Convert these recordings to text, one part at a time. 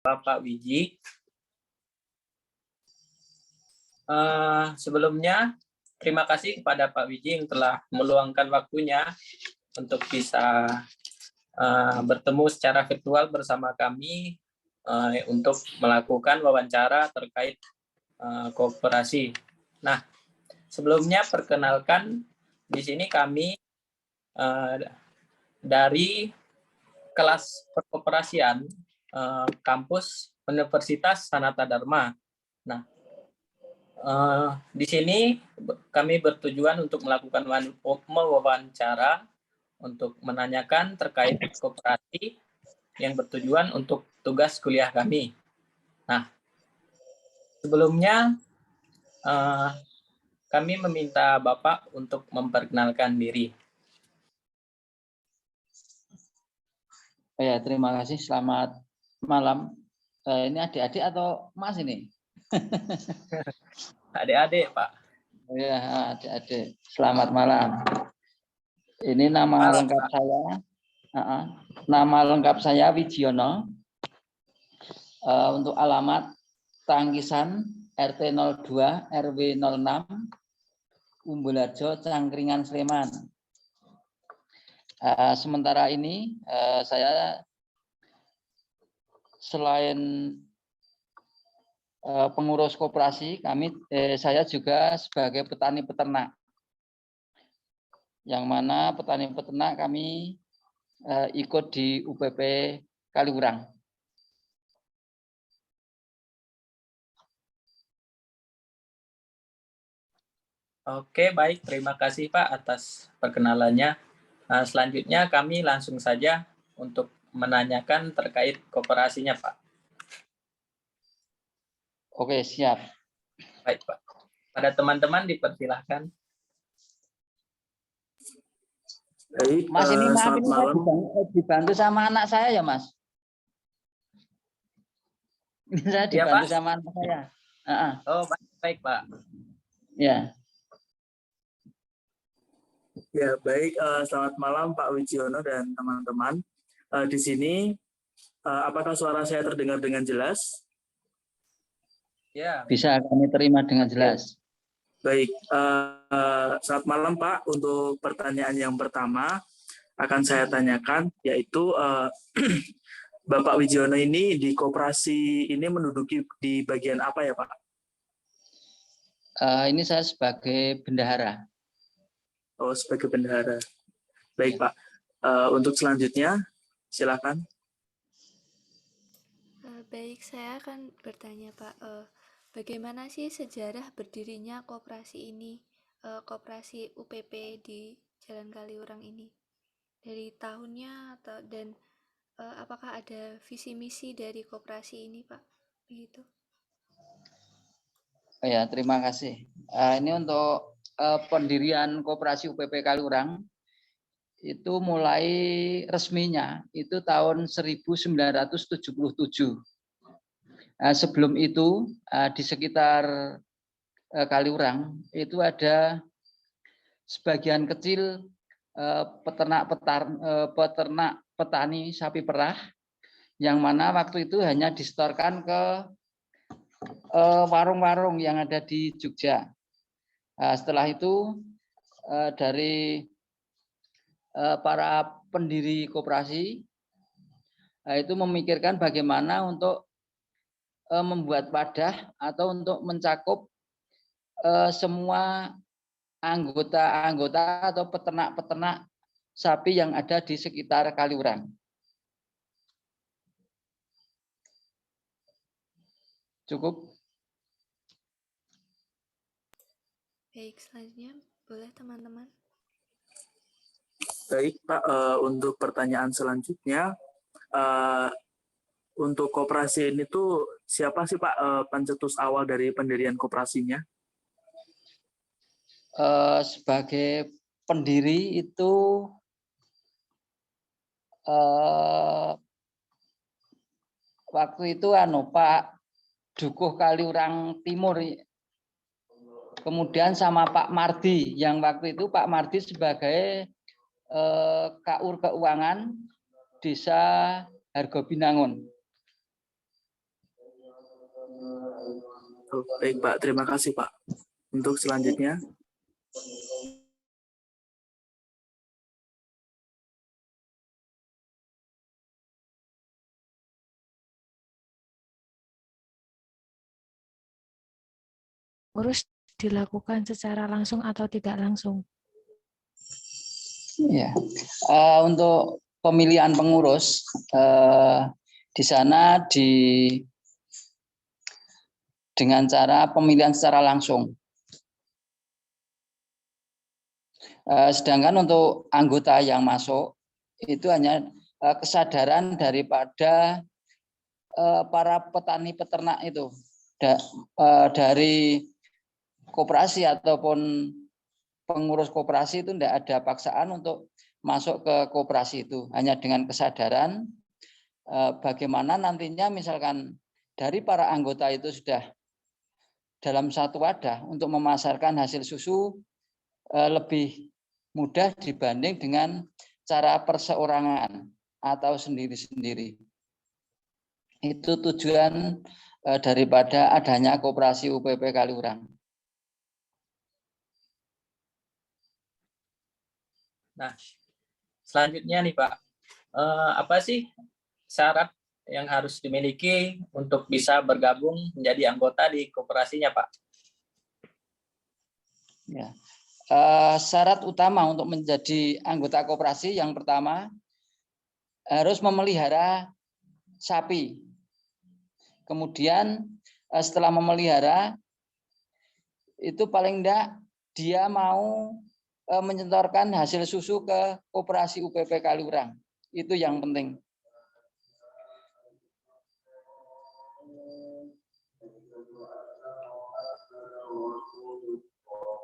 Bapak Wiji. Sebelumnya, terima kasih kepada Pak Wiji yang telah meluangkan waktunya untuk bisa bertemu secara virtual bersama kami untuk melakukan wawancara terkait koperasi. Nah, sebelumnya perkenalkan, di sini kami dari kelas perkoperasian kampus Universitas Sanata Dharma. Nah, di sini kami bertujuan untuk melakukan wawancara untuk menanyakan terkait koperasi yang bertujuan untuk tugas kuliah kami. Nah, sebelumnya kami meminta Bapak untuk memperkenalkan diri. Ya, terima kasih. Selamat malam. Ini adik-adik atau Mas ini? Adik-adik, Pak. Ya, adik-adik. Selamat malam. Ini nama Malam, lengkap Pak. saya. Nama lengkap saya Wijiono. Untuk alamat Tangkisan RT 02 RW 06 Umbulharjo, Cangkringan, Sleman. Sementara ini saya selain pengurus koperasi, saya juga sebagai petani peternak. Yang mana petani peternak kami ikut di UPP Kaliurang. Oke, baik. Terima kasih, Pak, atas perkenalannya. Selanjutnya kami langsung saja untuk menanyakan terkait koperasinya, Pak. Oke, siap. Baik, Pak. Pada teman-teman dipersilahkan. Baik, Mas, ini maaf, selamat ini saya malam. dibantu sama anak saya ya, Mas? Ini saya Ya, dibantu Pak. sama anak saya. Oh, baik, Pak. Ya. Ya, baik. Selamat malam Pak Wijiono dan teman-teman. Di sini, apakah suara saya terdengar dengan jelas? Ya. Bisa kami terima dengan jelas. Baik. Selamat malam Pak. Untuk pertanyaan yang pertama akan saya tanyakan, yaitu Bapak Wijiono ini di koperasi ini menduduki di bagian apa ya Pak? Ini saya sebagai bendahara. Oh, sebagai bendahara. Baik Pak. Untuk selanjutnya, silakan. Baik, saya akan bertanya Pak, bagaimana sih sejarah berdirinya koperasi ini, koperasi UPP di Jalan Kaliurang ini? Dari tahunnya dan apakah ada visi misi dari koperasi ini, Pak? Begitu. Ya, terima kasih. Ini untuk pendirian koperasi UPP Kaliurang itu mulai resminya itu tahun 1977. Sebelum itu di sekitar Kaliurang itu ada sebagian kecil peternak petani sapi perah yang mana waktu itu hanya disetorkan ke warung-warung yang ada di Jogja. Setelah itu dari para pendiri koperasi itu memikirkan bagaimana untuk membuat wadah atau untuk mencakup semua anggota-anggota atau peternak-peternak sapi yang ada di sekitar Kaliurang. Cukup. Baik, selanjutnya boleh teman-teman. Baik Pak, untuk pertanyaan selanjutnya, untuk koperasi ini tuh siapa sih Pak pencetus awal dari pendirian koperasinya? Sebagai pendiri itu waktu itu Pak Dukuh Kaliurang Timur, kemudian sama Pak Mardi, yang waktu itu Pak Mardi sebagai KUR Keuangan Desa Hargobinangun. Oh, baik Pak, terima kasih Pak. Untuk selanjutnya. Urus dilakukan secara langsung atau tidak langsung? Ya, untuk pemilihan pengurus di sana dengan cara pemilihan secara langsung. Sedangkan untuk anggota yang masuk itu hanya kesadaran daripada para petani peternak itu dari koperasi ataupun pengurus koperasi itu tidak ada paksaan untuk masuk ke koperasi itu, hanya dengan kesadaran bagaimana nantinya misalkan dari para anggota itu sudah dalam satu wadah untuk memasarkan hasil susu lebih mudah dibanding dengan cara perseorangan atau sendiri-sendiri. Itu tujuan daripada adanya koperasi UPP Kaliurang. Nah, selanjutnya nih Pak, apa sih syarat yang harus dimiliki untuk bisa bergabung menjadi anggota di koperasinya Pak? Ya. Syarat utama untuk menjadi anggota koperasi yang pertama harus memelihara sapi. Kemudian setelah memelihara itu paling enggak dia mau menyetorkan hasil susu ke koperasi UPP Kaliurang. Itu yang penting.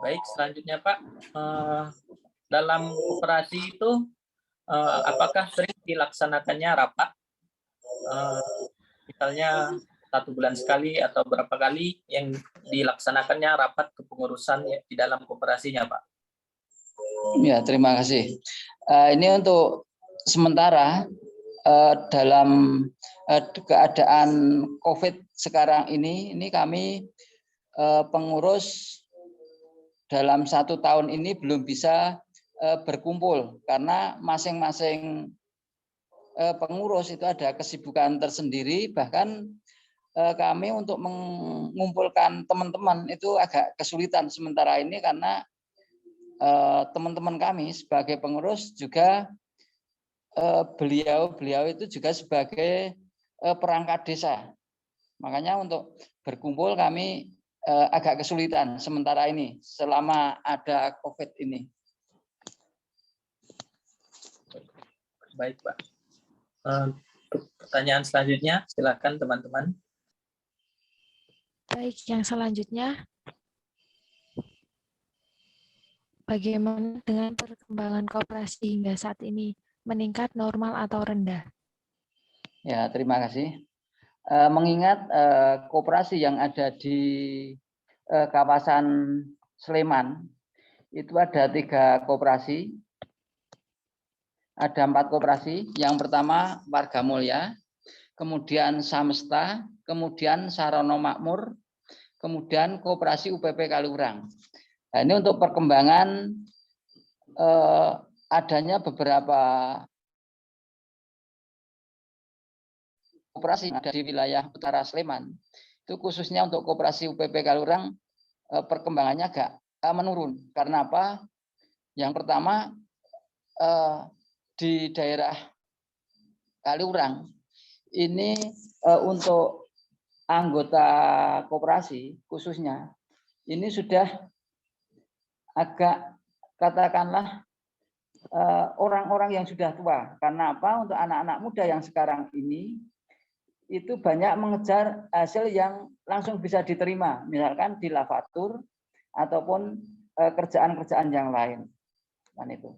Baik, selanjutnya Pak, dalam koperasi itu apakah sering dilaksanakannya rapat? Misalnya 1 bulan sekali atau berapa kali yang dilaksanakannya rapat kepengurusan di dalam koperasinya Pak? Ya, terima kasih. Ini untuk sementara dalam keadaan COVID sekarang ini kami pengurus dalam 1 tahun ini belum bisa berkumpul karena masing-masing pengurus itu ada kesibukan tersendiri, bahkan kami untuk mengumpulkan teman-teman itu agak kesulitan sementara ini karena teman-teman kami sebagai pengurus juga beliau itu juga sebagai perangkat desa. Makanya untuk berkumpul kami agak kesulitan sementara ini selama ada COVID ini. Baik Pak. Pertanyaan selanjutnya, silakan teman-teman. Baik, yang selanjutnya, bagaimana dengan perkembangan koperasi hingga saat ini? Meningkat, normal, atau rendah? Ya, terima kasih. Mengingat koperasi yang ada di kawasan Sleman, itu ada 3 koperasi. Ada 4 koperasi. Yang pertama Warga Mulya, kemudian Samesta, kemudian Sarono Makmur, kemudian Koperasi UPP Kaliurang. Nah, ini untuk perkembangan adanya beberapa koperasi ada di wilayah utara Sleman. Itu khususnya untuk Koperasi UPP Kaliurang perkembangannya agak menurun. Karena apa? Yang pertama di daerah Kaliurang ini untuk anggota koperasi khususnya ini sudah agak katakanlah orang-orang yang sudah tua. Karena apa? Untuk anak-anak muda yang sekarang ini itu banyak mengejar hasil yang langsung bisa diterima, misalkan di lavatur ataupun kerjaan-kerjaan yang lain. Kan itu.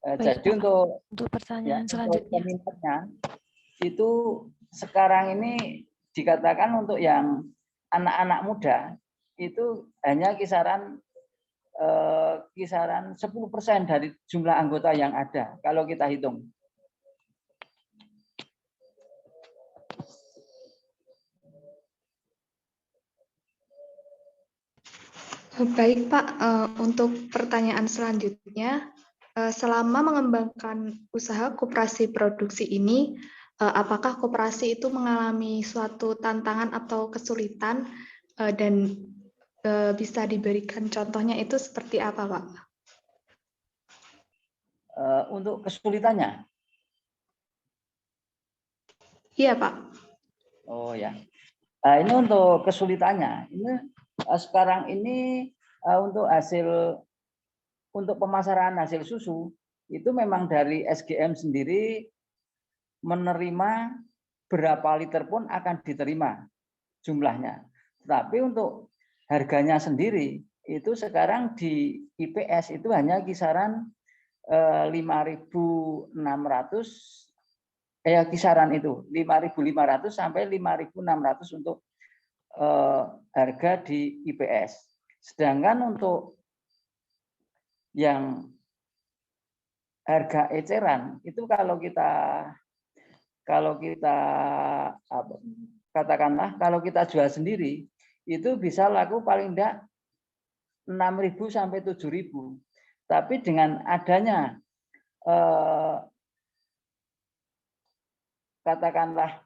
Baik, Jadi Pak. untuk pertanyaan untuk selanjutnya, peminatnya itu sekarang ini dikatakan untuk yang anak-anak muda itu hanya kisaran kisaran 10% dari jumlah anggota yang ada kalau kita hitung. Baik Pak, untuk pertanyaan selanjutnya, selama mengembangkan usaha koperasi produksi ini, apakah koperasi itu mengalami suatu tantangan atau kesulitan dan bisa diberikan contohnya itu seperti apa Pak? Untuk kesulitannya? Iya Pak. Oh ya, ini untuk kesulitannya. Ini sekarang ini untuk pemasaran hasil susu itu memang dari SGM sendiri menerima berapa liter pun akan diterima jumlahnya. Tapi untuk harganya sendiri itu sekarang di IPS itu hanya kisaran 5.600, kisaran itu 5.500 sampai 5.600 untuk harga di IPS. Sedangkan untuk yang harga eceran itu kalau kita katakanlah kalau kita jual sendiri itu bisa laku paling enggak 6.000 sampai 7.000. Tapi dengan adanya katakanlah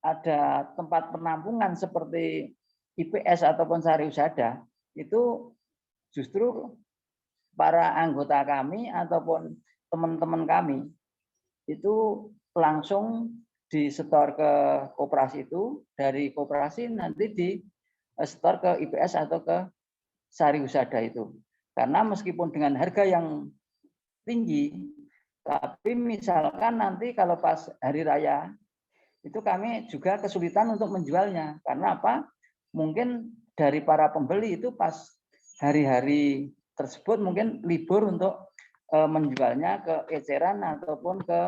ada tempat penampungan seperti IPS ataupun Sari Husada, itu justru para anggota kami ataupun teman-teman kami itu langsung disetor ke koperasi itu, dari koperasi nanti disetor ke IPS atau ke Sari Husada itu. Karena meskipun dengan harga yang tinggi, tapi misalkan nanti kalau pas hari raya itu kami juga kesulitan untuk menjualnya. Karena apa? Mungkin dari para pembeli itu pas hari-hari tersebut mungkin libur untuk menjualnya ke eceran ataupun ke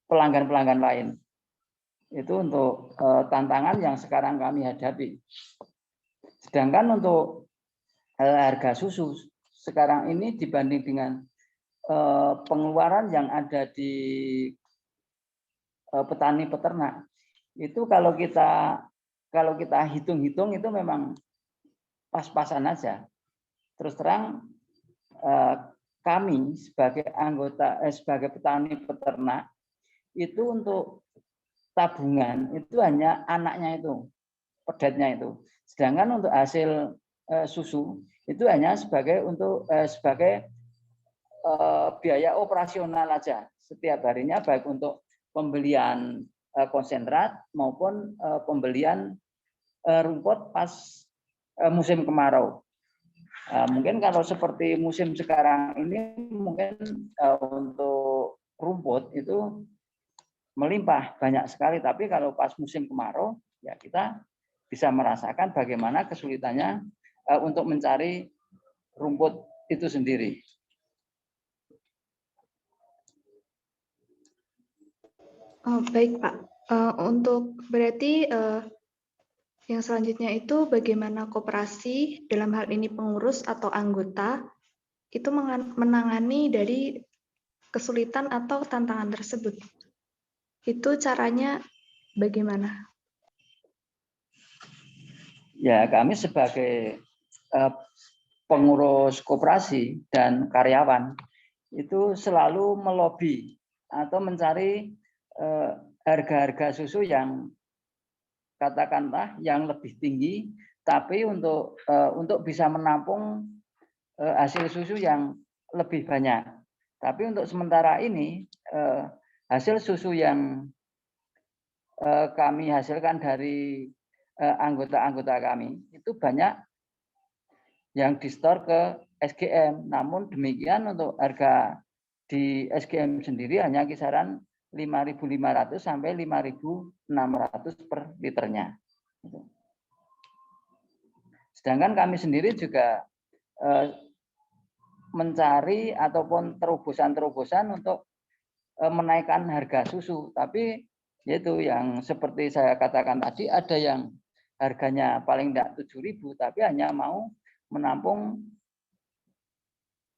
pelanggan-pelanggan lain. Itu untuk tantangan yang sekarang kami hadapi. Sedangkan untuk harga susu sekarang ini dibanding dengan pengeluaran yang ada di petani peternak itu kalau kita hitung-hitung itu memang pas-pasan aja. Terus terang kami sebagai sebagai petani peternak itu untuk tabungan itu hanya anaknya itu, pedetnya itu. Sedangkan untuk hasil susu itu hanya sebagai biaya operasional aja setiap harinya, baik untuk pembelian konsentrat maupun pembelian rumput pas musim kemarau. Mungkin kalau seperti musim sekarang ini mungkin untuk rumput itu melimpah banyak sekali, tapi kalau pas musim kemarau ya kita bisa merasakan bagaimana kesulitannya untuk mencari rumput itu sendiri. Oh, baik Pak. Untuk berarti yang selanjutnya itu bagaimana koperasi dalam hal ini pengurus atau anggota itu menangani dari kesulitan atau tantangan tersebut. Itu caranya bagaimana? Ya, kami sebagai pengurus koperasi dan karyawan itu selalu melobi atau mencari harga-harga susu yang katakanlah yang lebih tinggi, tapi untuk bisa menampung hasil susu yang lebih banyak. Tapi untuk sementara ini hasil susu yang kami hasilkan dari anggota-anggota kami itu banyak yang di-store ke SGM. Namun demikian untuk harga di SGM sendiri hanya kisaran 5.500 sampai 5.600 per liternya. Sedangkan kami sendiri juga mencari ataupun terobosan-terobosan untuk menaikkan harga susu. Tapi yaitu yang seperti saya katakan tadi, ada yang harganya paling tidak 7.000 tapi hanya mau menampung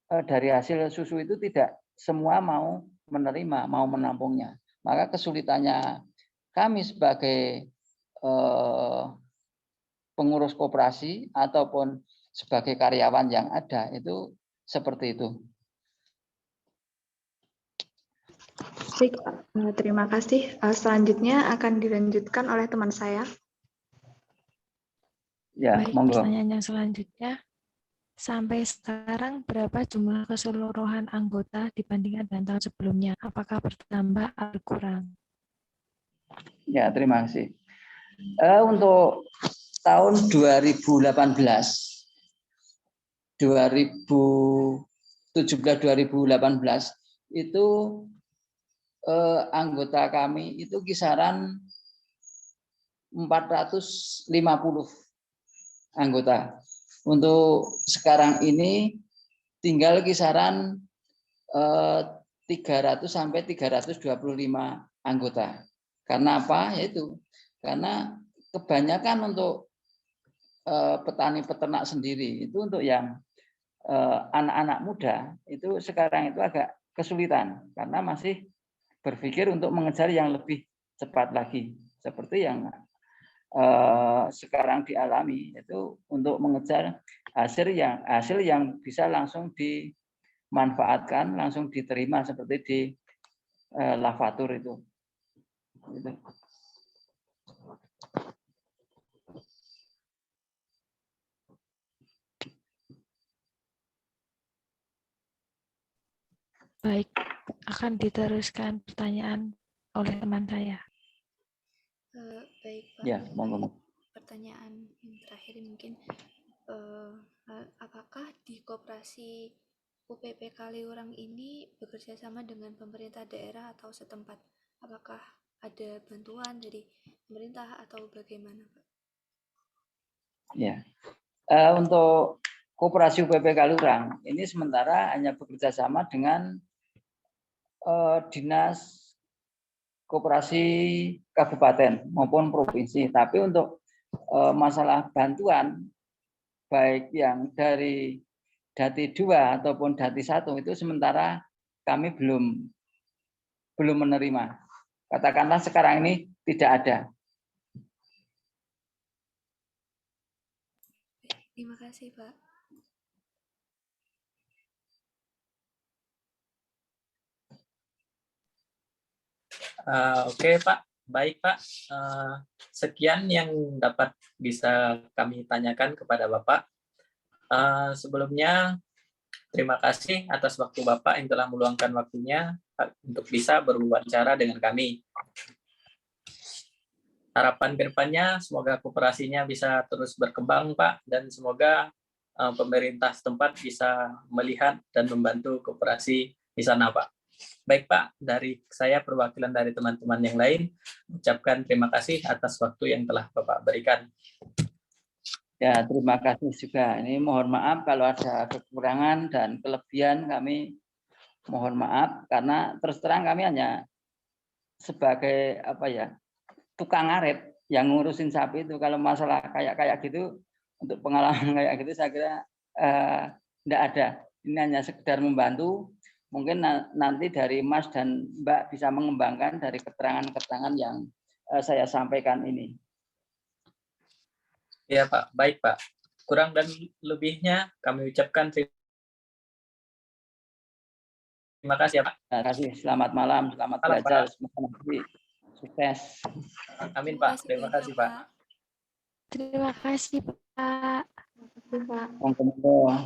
dari hasil susu itu tidak semua mau menerima, mau menampungnya. Maka kesulitannya kami sebagai pengurus koperasi ataupun sebagai karyawan yang ada itu seperti itu. Baik, Pak. Terima kasih. Selanjutnya akan dilanjutkan oleh teman saya. Ya, Baik, monggo. pertanyaan yang selanjutnya. Sampai sekarang berapa jumlah keseluruhan anggota dibandingkan dengan tahun sebelumnya? Apakah bertambah atau berkurang? Ya, terima kasih. Untuk tahun 2017-2018 itu anggota kami itu kisaran 450 anggota. Untuk sekarang ini tinggal kisaran 300 sampai 325 anggota. Karena apa? Yaitu karena kebanyakan untuk petani peternak sendiri itu untuk yang anak-anak muda itu sekarang itu agak kesulitan karena masih berpikir untuk mengejar yang lebih cepat lagi seperti yang sekarang dialami, yaitu untuk mengejar hasil yang bisa langsung dimanfaatkan, langsung diterima seperti di lavatur itu. Gitu. Baik, akan diteruskan pertanyaan oleh teman saya. Baik, Pak. Ya, monggo. Pertanyaan yang terakhir mungkin, apakah di koperasi UPP Kaliurang ini bekerja sama dengan pemerintah daerah atau setempat? Apakah ada bantuan dari pemerintah atau bagaimana, Pak? Ya, untuk koperasi UPP Kaliurang ini sementara hanya bekerja sama dengan dinas koperasi kabupaten maupun provinsi. Tapi untuk masalah bantuan baik yang dari Dati 2 ataupun Dati 1 itu sementara kami belum menerima. Katakanlah sekarang ini tidak ada. Terima kasih, Pak. Oke, Pak. Baik, Pak. Sekian yang dapat bisa kami tanyakan kepada Bapak. Sebelumnya, terima kasih atas waktu Bapak yang telah meluangkan waktunya untuk bisa berwawancara dengan kami. Harapan kedepannya semoga koperasinya bisa terus berkembang, Pak, dan semoga pemerintah setempat bisa melihat dan membantu koperasi di sana, Pak. Baik, Pak, dari saya perwakilan dari teman-teman yang lain ucapkan terima kasih atas waktu yang telah Bapak berikan. Ya, terima kasih juga. Ini mohon maaf kalau ada kekurangan dan kelebihan, kami mohon maaf karena terus terang kami hanya sebagai tukang ngaret yang ngurusin sapi itu. Kalau masalah kayak gitu, untuk pengalaman kayak gitu saya kira enggak ada. Ini hanya sekedar membantu. Mungkin nanti dari Mas dan Mbak bisa mengembangkan dari keterangan-keterangan yang saya sampaikan ini. Ya, Pak. Baik, Pak. Kurang dan lebihnya kami ucapkan terima kasih ya, Pak. Terima kasih. Selamat malam, selamat belajar, semoga sukses. Amin, Pak. Terima kasih, Pak. Terima kasih, Pak. Monggo.